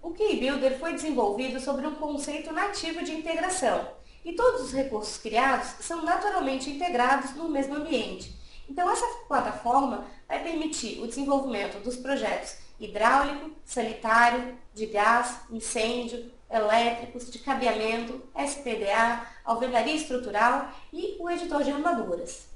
O KeyBuilder foi desenvolvido sobre um conceito nativo de integração, e todos os recursos criados são naturalmente integrados no mesmo ambiente. Então, essa plataforma vai permitir o desenvolvimento dos projetos hidráulico, sanitário, de gás, incêndio, elétricos, de cabeamento, SPDA, alvenaria estrutural e o editor de armaduras.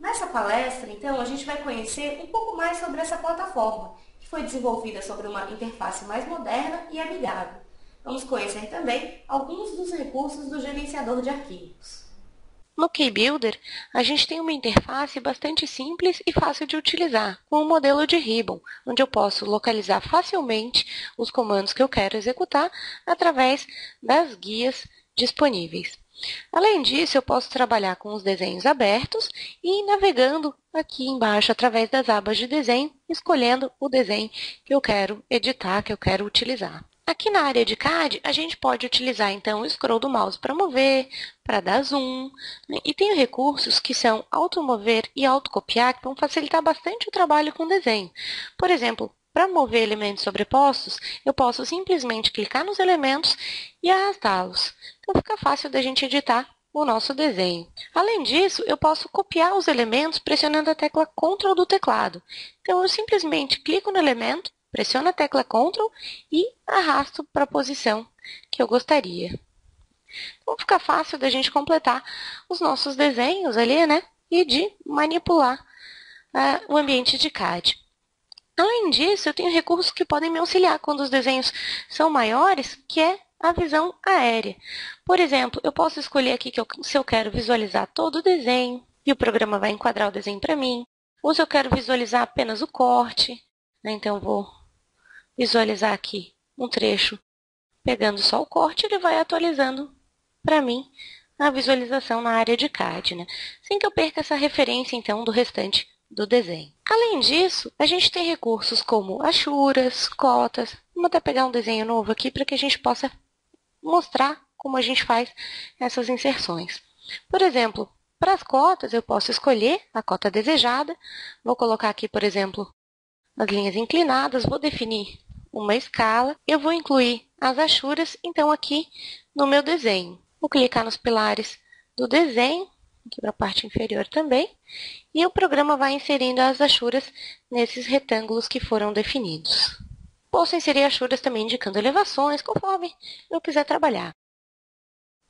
Nessa palestra, então, a gente vai conhecer um pouco mais sobre essa plataforma, que foi desenvolvida sobre uma interface mais moderna e amigável. Vamos conhecer também alguns dos recursos do gerenciador de arquivos. No KeyBuilder, a gente tem uma interface bastante simples e fácil de utilizar, com um modelo de ribbon, onde eu posso localizar facilmente os comandos que eu quero executar através das guias disponíveis. Além disso, eu posso trabalhar com os desenhos abertos e ir navegando aqui embaixo através das abas de desenho, escolhendo o desenho que eu quero editar, que eu quero utilizar. Aqui na área de CAD, a gente pode utilizar, então, o scroll do mouse para mover, para dar zoom, né? E tem recursos que são automover e autocopiar, que vão facilitar bastante o trabalho com desenho. Por exemplo, para mover elementos sobrepostos, eu posso simplesmente clicar nos elementos e arrastá-los. Então, fica fácil da gente editar o nosso desenho. Além disso, eu posso copiar os elementos pressionando a tecla Ctrl do teclado. Então, eu simplesmente clico no elemento, pressiono a tecla Ctrl e arrasto para a posição que eu gostaria. Então, fica fácil da gente completar os nossos desenhos ali, né? E de manipular o ambiente de CAD. Além disso, eu tenho recursos que podem me auxiliar quando os desenhos são maiores, que é a visão aérea. Por exemplo, eu posso escolher aqui se eu quero visualizar todo o desenho, e o programa vai enquadrar o desenho para mim, ou se eu quero visualizar apenas o corte, né? Então, vou visualizar aqui um trecho, pegando só o corte, ele vai atualizando para mim a visualização na área de CAD, né? Sem que eu perca essa referência, então, do restante do desenho. Além disso, a gente tem recursos como achuras, cotas. Vamos até pegar um desenho novo aqui para que a gente possa mostrar como a gente faz essas inserções. Por exemplo, para as cotas, eu posso escolher a cota desejada. Vou colocar aqui, por exemplo, as linhas inclinadas, vou definir uma escala. Eu vou incluir as achuras, então, aqui no meu desenho. Vou clicar nos pilares do desenho, aqui para a parte inferior também, e o programa vai inserindo as achuras nesses retângulos que foram definidos. Posso inserir achuras também indicando elevações, conforme eu quiser trabalhar.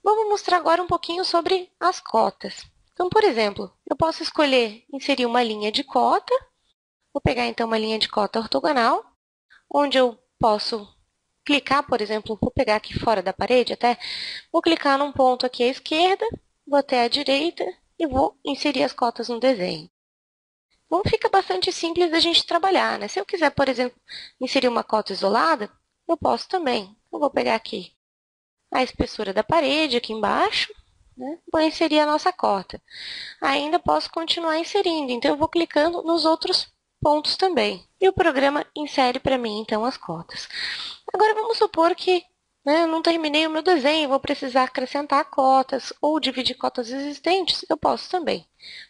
Vamos mostrar agora um pouquinho sobre as cotas. Então, por exemplo, eu posso escolher inserir uma linha de cota. Vou pegar, então, uma linha de cota ortogonal, onde eu posso clicar, por exemplo, vou pegar aqui fora da parede até, vou clicar num ponto aqui à esquerda, vou até à direita e vou inserir as cotas no desenho. Então, fica bastante simples da gente trabalhar, né? Se eu quiser, por exemplo, inserir uma cota isolada, eu posso também. Eu vou pegar aqui a espessura da parede, aqui embaixo, né? Vou inserir a nossa cota. Ainda posso continuar inserindo, então eu vou clicando nos outros pontos também. E o programa insere para mim, então, as cotas. Agora, vamos supor que eu não terminei o meu desenho, vou precisar acrescentar cotas ou dividir cotas existentes, eu posso também.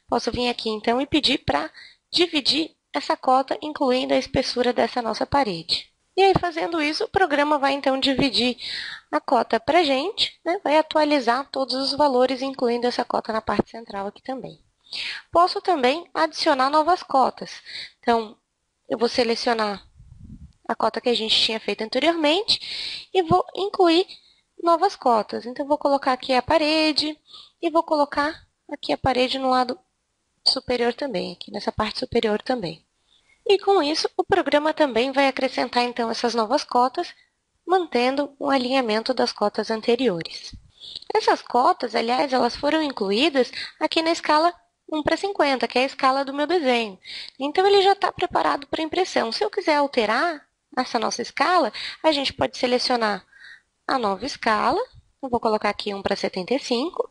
Posso vir aqui, então, e pedir para dividir essa cota, incluindo a espessura dessa nossa parede. E aí, fazendo isso, o programa vai, então, dividir a cota para a gente, né? Vai atualizar todos os valores, incluindo essa cota na parte central aqui também. Posso também adicionar novas cotas. Então, eu vou selecionar a cota que a gente tinha feito anteriormente e vou incluir novas cotas. Então, vou colocar aqui a parede e vou colocar aqui a parede no lado superior também, aqui nessa parte superior também. E com isso, o programa também vai acrescentar, então, essas novas cotas, mantendo um alinhamento das cotas anteriores. Essas cotas, aliás, elas foram incluídas aqui na escala 1:50, que é a escala do meu desenho. Então, ele já está preparado para impressão. Se eu quiser alterar essa nossa escala, a gente pode selecionar a nova escala. Eu vou colocar aqui 1:75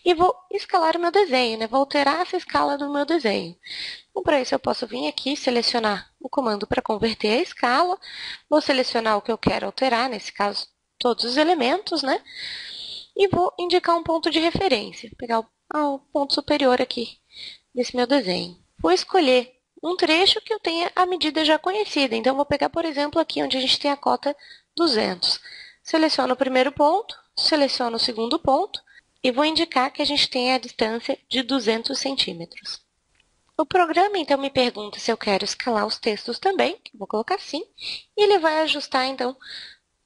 e vou escalar o meu desenho, né? Vou alterar essa escala do meu desenho. Então, para isso, eu posso vir aqui, selecionar o comando para converter a escala. Vou selecionar o que eu quero alterar, nesse caso, todos os elementos, né? E vou indicar um ponto de referência, pegar o ponto superior aqui desse meu desenho. Vou escolher um trecho que eu tenha a medida já conhecida. Então, vou pegar, por exemplo, aqui onde a gente tem a cota 200. Seleciono o primeiro ponto, seleciono o segundo ponto e vou indicar que a gente tem a distância de 200 centímetros. O programa, então, me pergunta se eu quero escalar os textos também, que eu vou colocar sim, e ele vai ajustar, então,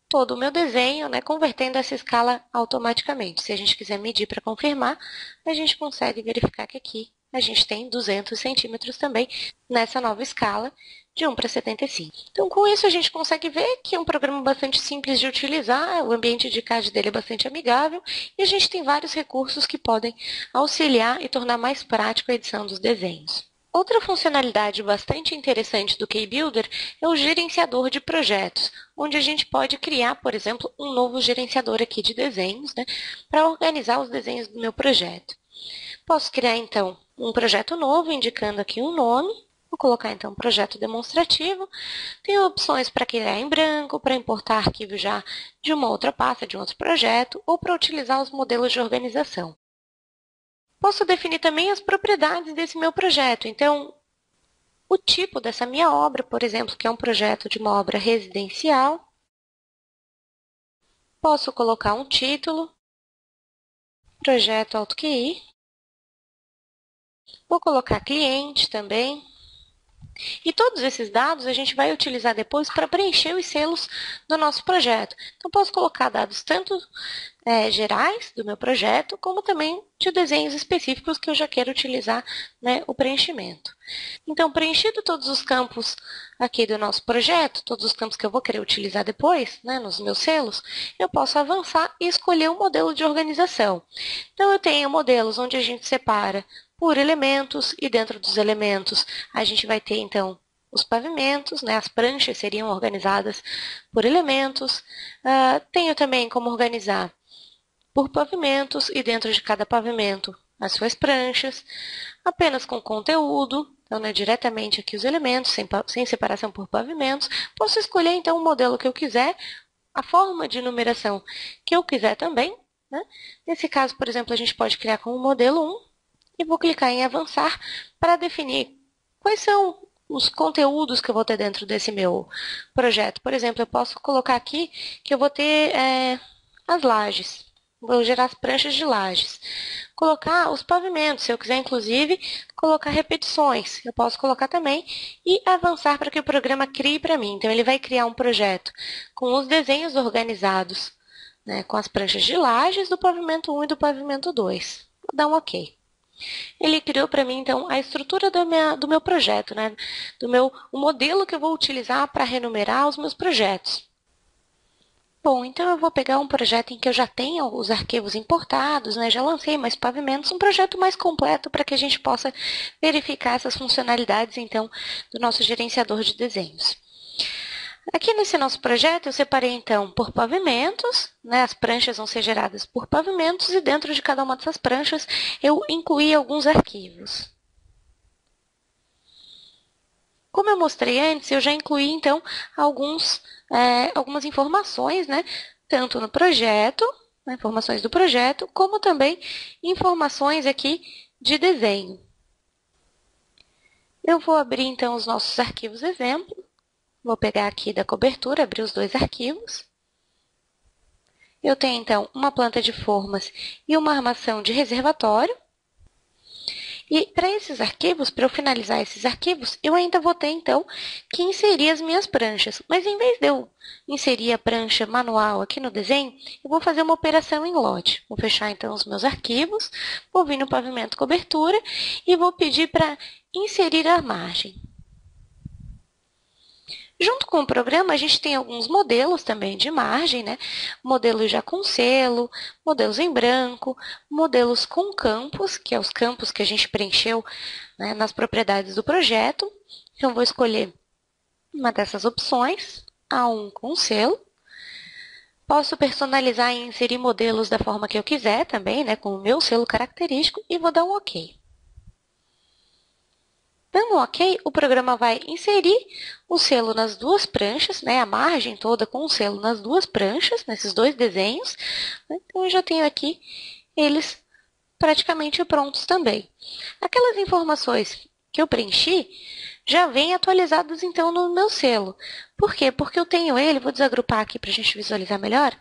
todo o meu desenho, né, convertendo essa escala automaticamente. Se a gente quiser medir para confirmar, a gente consegue verificar que aqui a gente tem 200 centímetros também nessa nova escala de 1:75. Então, com isso, a gente consegue ver que é um programa bastante simples de utilizar, o ambiente de CAD dele é bastante amigável, e a gente tem vários recursos que podem auxiliar e tornar mais prático a edição dos desenhos. Outra funcionalidade bastante interessante do KBuilder é o gerenciador de projetos, onde a gente pode criar, por exemplo, um novo gerenciador aqui de desenhos, né, para organizar os desenhos do meu projeto. Posso criar, então, um projeto novo, indicando aqui um nome. Vou colocar, então, projeto demonstrativo. Tenho opções para criar em branco, para importar arquivo já de uma outra pasta, de um outro projeto, ou para utilizar os modelos de organização. Posso definir também as propriedades desse meu projeto. Então, o tipo dessa minha obra, por exemplo, que é um projeto de uma obra residencial. Posso colocar um título, projeto AutoQI. Vou colocar cliente também. E todos esses dados a gente vai utilizar depois para preencher os selos do nosso projeto. Então, posso colocar dados tanto gerais do meu projeto, como também de desenhos específicos que eu já quero utilizar, né, o preenchimento. Então, preenchido todos os campos aqui do nosso projeto, todos os campos que eu vou querer utilizar depois, né, nos meus selos, eu posso avançar e escolher um modelo de organização. Então, eu tenho modelos onde a gente separa por elementos, e dentro dos elementos a gente vai ter, então, os pavimentos, né? As pranchas seriam organizadas por elementos. Tenho também como organizar por pavimentos, e dentro de cada pavimento as suas pranchas, apenas com conteúdo, então, né, diretamente aqui os elementos, sem separação por pavimentos. Posso escolher, então, o modelo que eu quiser, a forma de numeração que eu quiser também, né? Nesse caso, por exemplo, a gente pode criar com o modelo 1, e vou clicar em avançar para definir quais são os conteúdos que eu vou ter dentro desse meu projeto. Por exemplo, eu posso colocar aqui que eu vou ter as lajes. Vou gerar as pranchas de lajes. Colocar os pavimentos, se eu quiser, inclusive, colocar repetições. Eu posso colocar também e avançar para que o programa crie para mim. Então, ele vai criar um projeto com os desenhos organizados, né, com as pranchas de lajes do pavimento 1 e do pavimento 2. Vou dar um OK. Ele criou para mim, então, a estrutura do meu projeto, né? O modelo que eu vou utilizar para renumerar os meus projetos. Bom, então eu vou pegar um projeto em que eu já tenha os arquivos importados, né? Já lancei mais pavimentos, um projeto mais completo para que a gente possa verificar essas funcionalidades, então, do nosso gerenciador de desenhos. Aqui nesse nosso projeto, eu separei, então, por pavimentos, né? As pranchas vão ser geradas por pavimentos, e dentro de cada uma dessas pranchas, eu incluí alguns arquivos. Como eu mostrei antes, eu já incluí, então, algumas informações, né? Tanto no projeto, né? Informações do projeto, como também informações aqui de desenho. Eu vou abrir, então, os nossos arquivos exemplo. Vou pegar aqui da cobertura, abrir os dois arquivos. Eu tenho, então, uma planta de formas e uma armação de reservatório. E para esses arquivos, para eu finalizar esses arquivos, eu ainda vou ter, então, que inserir as minhas pranchas. Mas, em vez de eu inserir a prancha manual aqui no desenho, eu vou fazer uma operação em lote. Vou fechar, então, os meus arquivos, vou vir no pavimento cobertura e vou pedir para inserir a margem. Junto com o programa, a gente tem alguns modelos também de margem, né? Modelos já com selo, modelos em branco, modelos com campos, que é os campos que a gente preencheu, né, nas propriedades do projeto. Então, vou escolher uma dessas opções, A1 com selo. Posso personalizar e inserir modelos da forma que eu quiser também, né, com o meu selo característico, e vou dar um OK. Dando um OK, o programa vai inserir o selo nas duas pranchas, né, a margem toda com o selo nas duas pranchas, nesses dois desenhos. Então, eu já tenho aqui eles praticamente prontos também. Aquelas informações que eu preenchi, já vêm atualizados então no meu selo. Por quê? Porque eu tenho ele, vou desagrupar aqui para a gente visualizar melhor.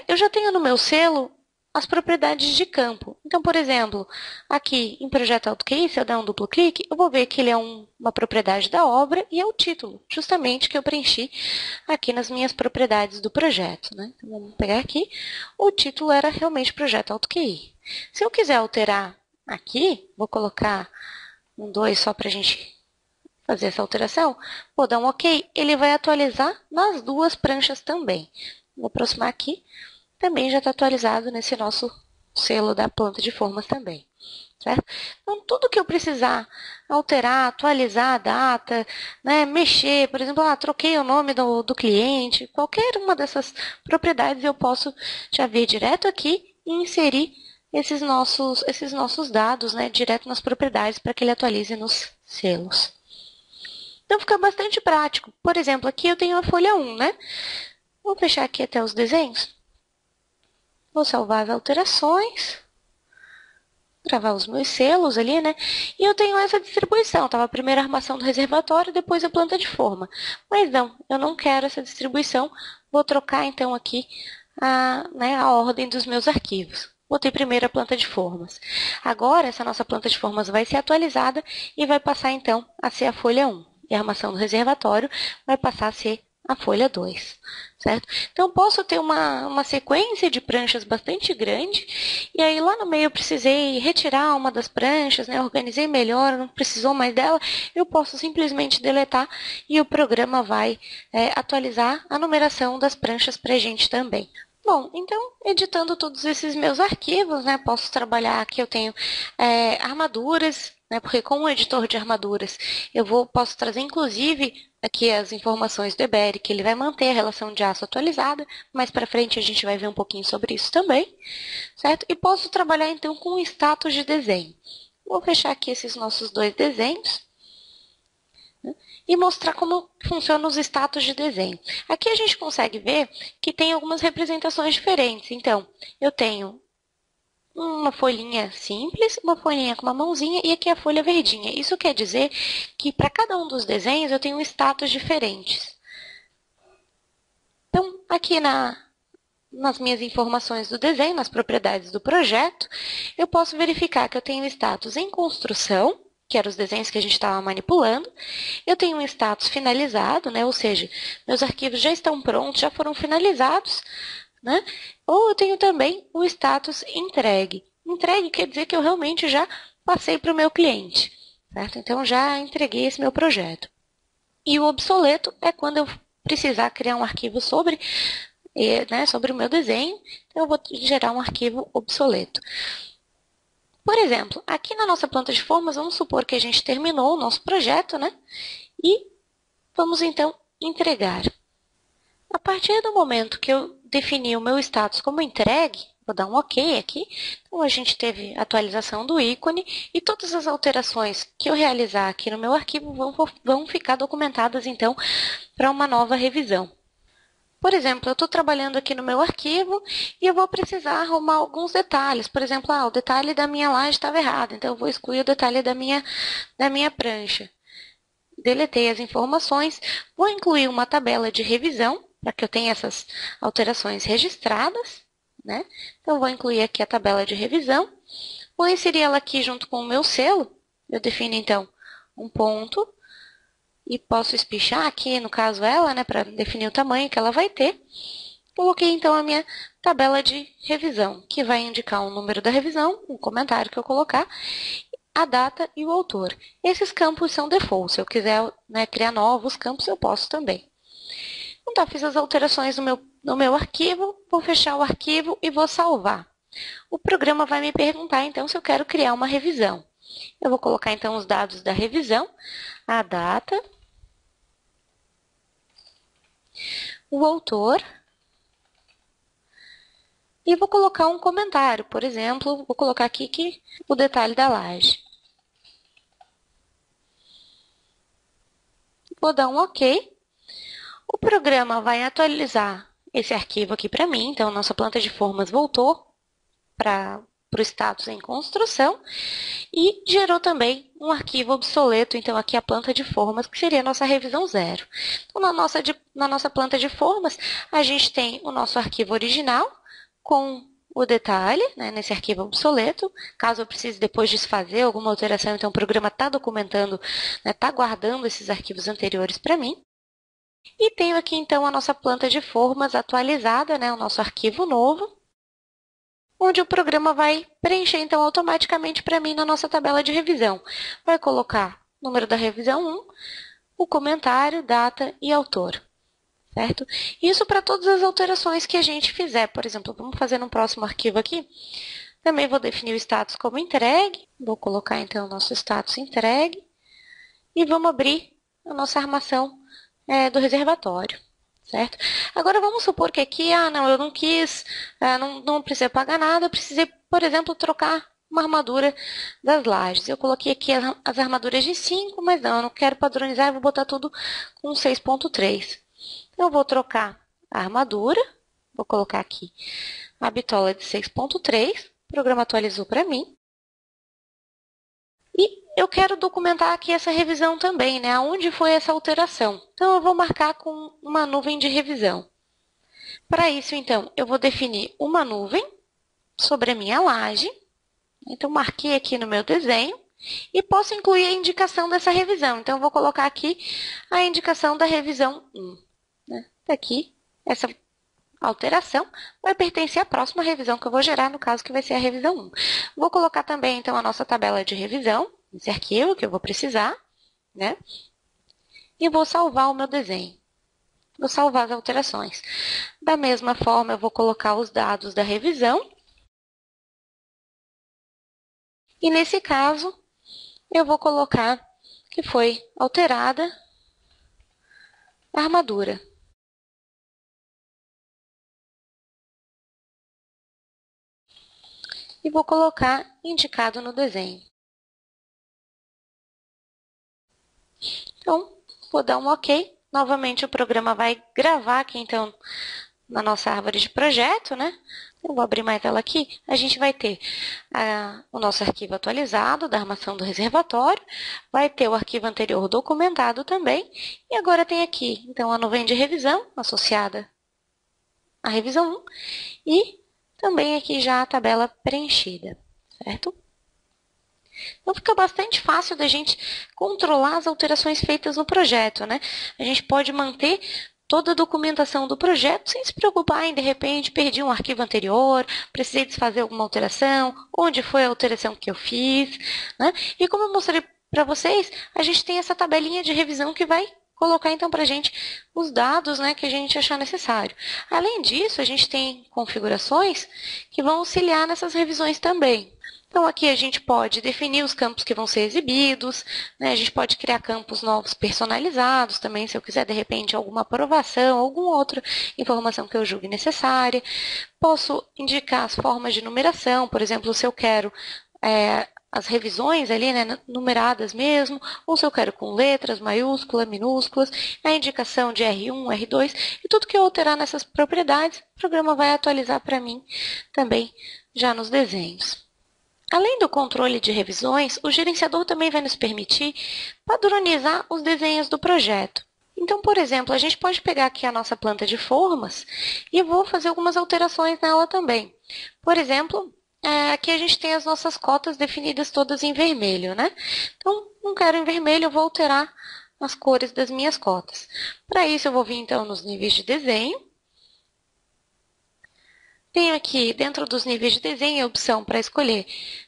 Eu já tenho no meu selo as propriedades de campo. Então, por exemplo, aqui em Projeto AutoQI, se eu der um duplo clique, eu vou ver que ele é uma propriedade da obra e é o título, justamente que eu preenchi aqui nas minhas propriedades do projeto, né? Então, vamos pegar aqui. O título era realmente Projeto AutoQI. Se eu quiser alterar aqui, vou colocar um 2 só para a gente fazer essa alteração, vou dar um OK, ele vai atualizar nas duas pranchas também. Vou aproximar aqui. Também já está atualizado nesse nosso selo da planta de formas também, certo? Então, tudo que eu precisar alterar, atualizar a data, né, mexer, por exemplo, troquei o nome do cliente, qualquer uma dessas propriedades eu posso já vir direto aqui e inserir esses nossos dados, né, direto nas propriedades para que ele atualize nos selos. Então, fica bastante prático. Por exemplo, aqui eu tenho a folha 1, né? Vou fechar aqui até os desenhos. Vou salvar as alterações, gravar os meus selos ali, né? E eu tenho essa distribuição. Estava a primeira armação do reservatório, depois a planta de forma. Mas não, eu não quero essa distribuição. Vou trocar, então, aqui a ordem dos meus arquivos. Botei primeiro a planta de formas. Agora, essa nossa planta de formas vai ser atualizada e vai passar, então, a ser a folha 1. E a armação do reservatório vai passar a ser a folha 2, certo? Então, posso ter uma sequência de pranchas bastante grande, e aí lá no meio eu precisei retirar uma das pranchas, né? Organizei melhor, não precisou mais dela, eu posso simplesmente deletar e o programa vai atualizar a numeração das pranchas para a gente também. Bom, então, editando todos esses meus arquivos, né, posso trabalhar aqui, eu tenho armaduras, né, porque com o editor de armaduras posso trazer, inclusive, aqui as informações do EBER, que ele vai manter a relação de aço atualizada. Mais para frente a gente vai ver um pouquinho sobre isso também, certo? E posso trabalhar, então, com o status de desenho. Vou fechar aqui esses nossos dois desenhos e mostrar como funcionam os status de desenho. Aqui a gente consegue ver que tem algumas representações diferentes. Então, eu tenho uma folhinha simples, uma folhinha com uma mãozinha e aqui a folha verdinha. Isso quer dizer que para cada um dos desenhos eu tenho status diferentes. Então, aqui nas minhas informações do desenho, nas propriedades do projeto, eu posso verificar que eu tenho status em construção, que eram os desenhos que a gente estava manipulando. Eu tenho um status finalizado, né? Ou seja, meus arquivos já estão prontos, já foram finalizados, né? Ou eu tenho também o status entregue. Entregue quer dizer que eu realmente já passei para o meu cliente, certo? Então, já entreguei esse meu projeto. E o obsoleto é quando eu precisar criar um arquivo sobre o meu desenho, então eu vou gerar um arquivo obsoleto. Por exemplo, aqui na nossa planta de formas, vamos supor que a gente terminou o nosso projeto, né? E vamos, então, entregar. A partir do momento que eu defini o meu status como entregue, vou dar um OK aqui. Então, a gente teve a atualização do ícone e todas as alterações que eu realizar aqui no meu arquivo vão ficar documentadas, então, para uma nova revisão. Por exemplo, eu estou trabalhando aqui no meu arquivo e eu vou precisar arrumar alguns detalhes. Por exemplo, o detalhe da minha laje estava errado, então eu vou excluir o detalhe da minha prancha. Deletei as informações, vou incluir uma tabela de revisão, para que eu tenha essas alterações registradas, né? Então, vou incluir aqui a tabela de revisão, vou inserir ela aqui junto com o meu selo. Eu defino, então, um ponto e posso espichar aqui, no caso ela, né, para definir o tamanho que ela vai ter. Coloquei, então, a minha tabela de revisão, que vai indicar o número da revisão, o comentário que eu colocar, a data e o autor. Esses campos são default. Se eu quiser, né, criar novos campos, eu posso também. Então, fiz as alterações no meu arquivo, vou fechar o arquivo e vou salvar. O programa vai me perguntar, então, se eu quero criar uma revisão. Eu vou colocar, então, os dados da revisão, a data, o autor, e vou colocar um comentário. Por exemplo, vou colocar aqui que o detalhe da laje. Vou dar um OK. O programa vai atualizar esse arquivo aqui para mim. Então, nossa planta de formas voltou para para o status em construção e gerou também um arquivo obsoleto, então aqui a planta de formas, que seria a nossa revisão 0. Então, na nossa planta de formas, a gente tem o nosso arquivo original com o detalhe, né, nesse arquivo obsoleto. Caso eu precise depois desfazer alguma alteração, então o programa está documentando, está guardando esses arquivos anteriores para mim. E tenho aqui, então, a nossa planta de formas atualizada, o nosso arquivo novo, onde o programa vai preencher, então, automaticamente para mim na nossa tabela de revisão. Vai colocar o número da revisão 1, o comentário, data e autor. Certo? Isso para todas as alterações que a gente fizer. Por exemplo, vamos fazer no próximo arquivo aqui. Também vou definir o status como entregue. Vou colocar, então, o nosso status entregue. E vamos abrir a nossa armação do reservatório. Certo? Agora, vamos supor que aqui, eu não quis, não precisei pagar nada, eu precisei, por exemplo, trocar uma armadura das lajes. Eu coloquei aqui as armaduras de 5, mas eu não quero padronizar, eu vou botar tudo com 6.3. Eu vou trocar a armadura, vou colocar aqui a bitola de 6.3, o programa atualizou para mim. E eu quero documentar aqui essa revisão também, aonde foi essa alteração. Então, eu vou marcar com uma nuvem de revisão. Para isso, então, eu vou definir uma nuvem sobre a minha laje. Então, marquei aqui no meu desenho e posso incluir a indicação dessa revisão. Então, eu vou colocar aqui a indicação da revisão 1. Aqui, essa alteração vai pertencer à próxima revisão que eu vou gerar, no caso que vai ser a revisão 1. Vou colocar também, então, a nossa tabela de revisão, esse arquivo que eu vou precisar, e vou salvar o meu desenho. Vou salvar as alterações. Da mesma forma, eu vou colocar os dados da revisão. E, nesse caso, eu vou colocar que foi alterada a armadura. E vou colocar indicado no desenho. Então, vou dar um OK. Novamente, o programa vai gravar aqui, então, na nossa árvore de projeto, Eu vou abrir mais ela aqui. A gente vai ter o nosso arquivo atualizado da armação do reservatório, vai ter o arquivo anterior documentado também, e agora tem aqui, então, a nuvem de revisão associada à revisão 1 e também aqui já a tabela preenchida, certo? Então, fica bastante fácil da gente controlar as alterações feitas no projeto, A gente pode manter toda a documentação do projeto sem se preocupar em, de repente, perdi um arquivo anterior, precisei desfazer alguma alteração, onde foi a alteração que eu fiz, E como eu mostrei para vocês, a gente tem essa tabelinha de revisão que vai colocar, então, para a gente os dados que a gente achar necessário. Além disso, a gente tem configurações que vão auxiliar nessas revisões também. Então, aqui a gente pode definir os campos que vão ser exibidos, A gente pode criar campos novos personalizados também, se eu quiser, de repente, alguma aprovação, alguma outra informação que eu julgue necessária. Posso indicar as formas de numeração, por exemplo, se eu quero as revisões ali, numeradas mesmo, ou se eu quero com letras, maiúsculas, minúsculas, a indicação de R1, R2, e tudo que eu alterar nessas propriedades, o programa vai atualizar para mim também já nos desenhos. Além do controle de revisões, o gerenciador também vai nos permitir padronizar os desenhos do projeto. Então, por exemplo, a gente pode pegar aqui a nossa planta de formas e vou fazer algumas alterações nela também. Por exemplo, aqui a gente tem as nossas cotas definidas todas em vermelho, Então, não quero em vermelho, eu vou alterar as cores das minhas cotas. Para isso, eu vou vir, então, nos níveis de desenho. Tenho aqui, dentro dos níveis de desenho, a opção para escolher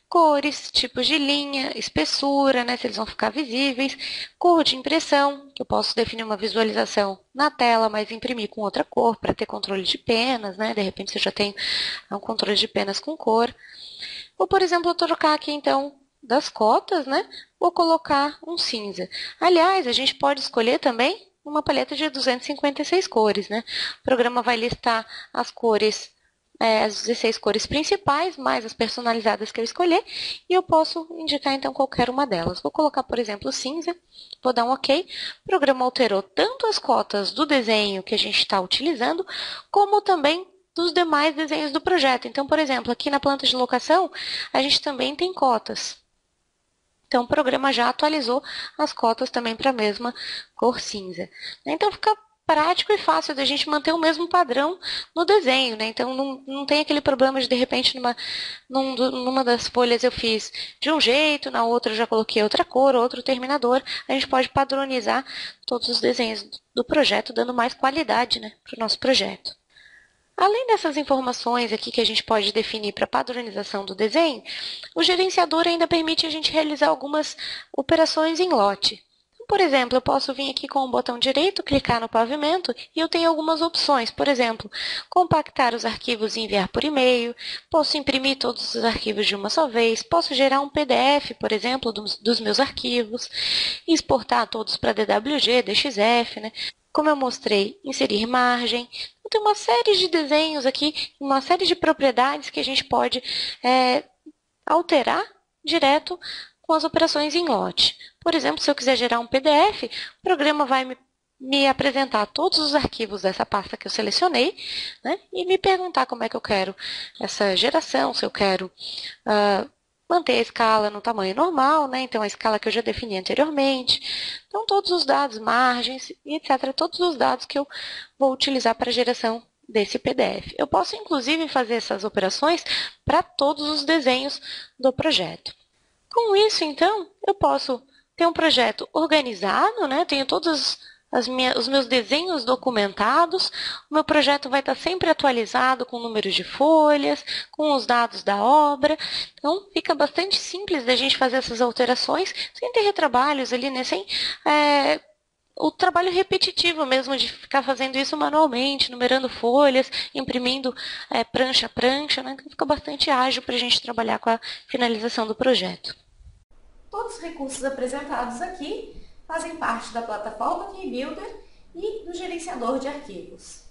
cores, tipos de linha, espessura, se eles vão ficar visíveis, cor de impressão, que eu posso definir uma visualização na tela, mas imprimir com outra cor para ter controle de penas, De repente, se eu já tenho um controle de penas com cor. Ou, por exemplo, eu trocar aqui, então, das cotas, Vou colocar um cinza. Aliás, a gente pode escolher também uma paleta de 256 cores, O programa vai listar as cores, as 16 cores principais, mais as personalizadas que eu escolher, e eu posso indicar, então, qualquer uma delas. Vou colocar, por exemplo, cinza, vou dar um OK. O programa alterou tanto as cotas do desenho que a gente está utilizando, como também dos demais desenhos do projeto. Então, por exemplo, aqui na planta de locação, a gente também tem cotas. Então, o programa já atualizou as cotas também para a mesma cor cinza. Então, fica prático e fácil da gente manter o mesmo padrão no desenho, né? Então, não tem aquele problema de repente, numa das folhas eu fiz de um jeito, na outra eu já coloquei outra cor, outro terminador. A gente pode padronizar todos os desenhos do projeto, dando mais qualidade, né, para o nosso projeto. Além dessas informações aqui que a gente pode definir para padronização do desenho, o gerenciador ainda permite a gente realizar algumas operações em lote. Por exemplo, eu posso vir aqui com o botão direito, clicar no pavimento e eu tenho algumas opções. Por exemplo, compactar os arquivos e enviar por e-mail, posso imprimir todos os arquivos de uma só vez, posso gerar um PDF, por exemplo, dos meus arquivos, exportar todos para DWG, DXF, né? Como eu mostrei, inserir margem. Então, tem uma série de desenhos aqui, uma série de propriedades que a gente pode alterar direto com as operações em lote. Por exemplo, se eu quiser gerar um PDF, o programa vai me apresentar todos os arquivos dessa pasta que eu selecionei, né, e me perguntar como é que eu quero essa geração, se eu quero manter a escala no tamanho normal, né, então a escala que eu já defini anteriormente. Então, todos os dados, margens, etc., todos os dados que eu vou utilizar para a geração desse PDF. Eu posso, inclusive, fazer essas operações para todos os desenhos do projeto. Com isso, então, eu posso ter um projeto organizado, né? Tenho todos os meus desenhos documentados, o meu projeto vai estar sempre atualizado com números de folhas, com os dados da obra. Então, fica bastante simples da gente fazer essas alterações, sem ter retrabalhos ali, né? Sem o trabalho repetitivo mesmo de ficar fazendo isso manualmente, numerando folhas, imprimindo prancha a prancha, né? Então, fica bastante ágil para a gente trabalhar com a finalização do projeto. Todos os recursos apresentados aqui fazem parte da plataforma KeyBuilder e do gerenciador de arquivos.